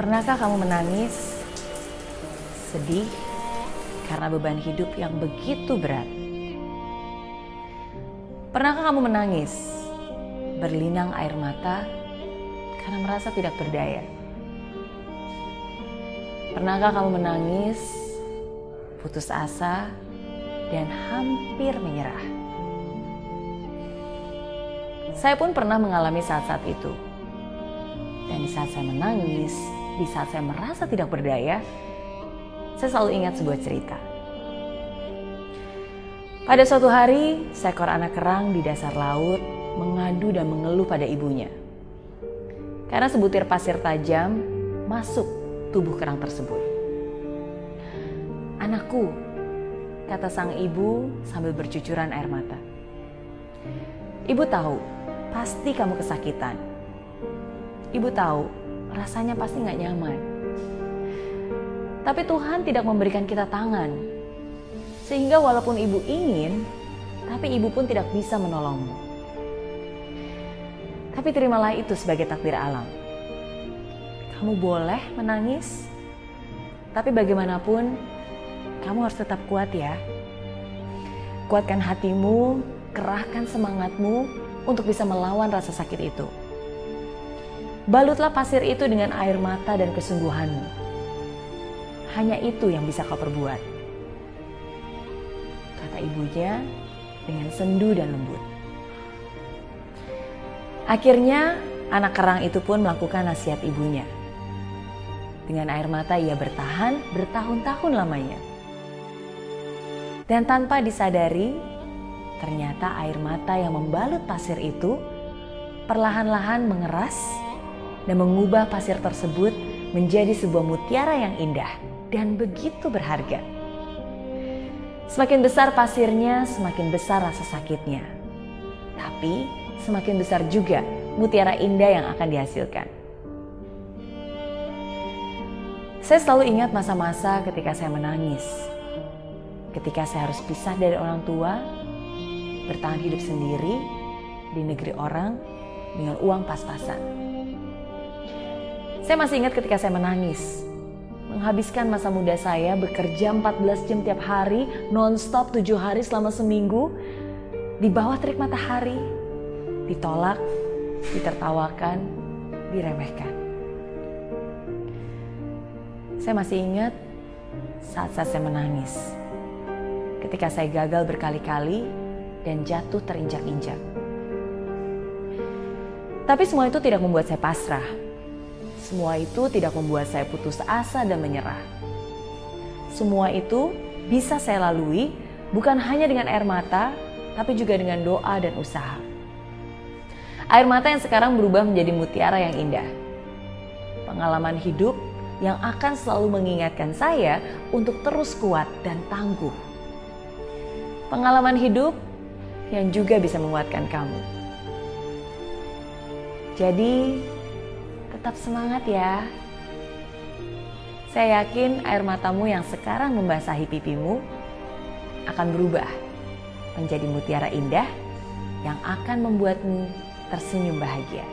Pernahkah kamu menangis, sedih, karena beban hidup yang begitu berat? Pernahkah kamu menangis, berlinang air mata, karena merasa tidak berdaya? Pernahkah kamu menangis, putus asa, dan hampir menyerah? Saya pun pernah mengalami saat-saat itu. Dan di saat saya menangis, di saat saya merasa tidak berdaya, saya selalu ingat sebuah cerita. Pada suatu hari, seekor anak kerang di dasar laut mengadu dan mengeluh pada ibunya. Karena sebutir pasir tajam masuk tubuh kerang tersebut. "Anakku," kata sang ibu sambil bercucuran air mata. "Ibu tahu, pasti kamu kesakitan. Ibu tahu, rasanya pasti gak nyaman. Tapi Tuhan tidak memberikan kita tangan. Sehingga walaupun ibu ingin, tapi ibu pun tidak bisa menolongmu. Tapi terimalah itu sebagai takdir alam. Kamu boleh menangis, tapi bagaimanapun, kamu harus tetap kuat ya. Kuatkan hatimu, kerahkan semangatmu untuk bisa melawan rasa sakit itu. Balutlah pasir itu dengan air mata dan kesungguhanmu. Hanya itu yang bisa kau perbuat," kata ibunya dengan sendu dan lembut. Akhirnya anak kerang itu pun melakukan nasihat ibunya. Dengan air mata ia bertahan bertahun-tahun lamanya. Dan tanpa disadari, ternyata air mata yang membalut pasir itu perlahan-lahan mengeras dan mengubah pasir tersebut menjadi sebuah mutiara yang indah dan begitu berharga. Semakin besar pasirnya, semakin besar rasa sakitnya. Tapi semakin besar juga mutiara indah yang akan dihasilkan. Saya selalu ingat masa-masa ketika saya menangis. Ketika saya harus pisah dari orang tua, bertahan hidup sendiri di negeri orang dengan uang pas-pasan. Saya masih ingat ketika saya menangis, menghabiskan masa muda saya bekerja 14 jam tiap hari, non-stop 7 hari selama seminggu, di bawah terik matahari, ditolak, ditertawakan, diremehkan. Saya masih ingat saat-saat saya menangis, ketika saya gagal berkali-kali dan jatuh terinjak-injak. Tapi semua itu tidak membuat saya pasrah. Semua itu tidak membuat saya putus asa dan menyerah. Semua itu bisa saya lalui bukan hanya dengan air mata, tapi juga dengan doa dan usaha. Air mata yang sekarang berubah menjadi mutiara yang indah. Pengalaman hidup yang akan selalu mengingatkan saya untuk terus kuat dan tangguh. Pengalaman hidup yang juga bisa menguatkan kamu. Jadi, tetap semangat ya. Saya yakin air matamu yang sekarang membasahi pipimu akan berubah menjadi mutiara indah yang akan membuatmu tersenyum bahagia.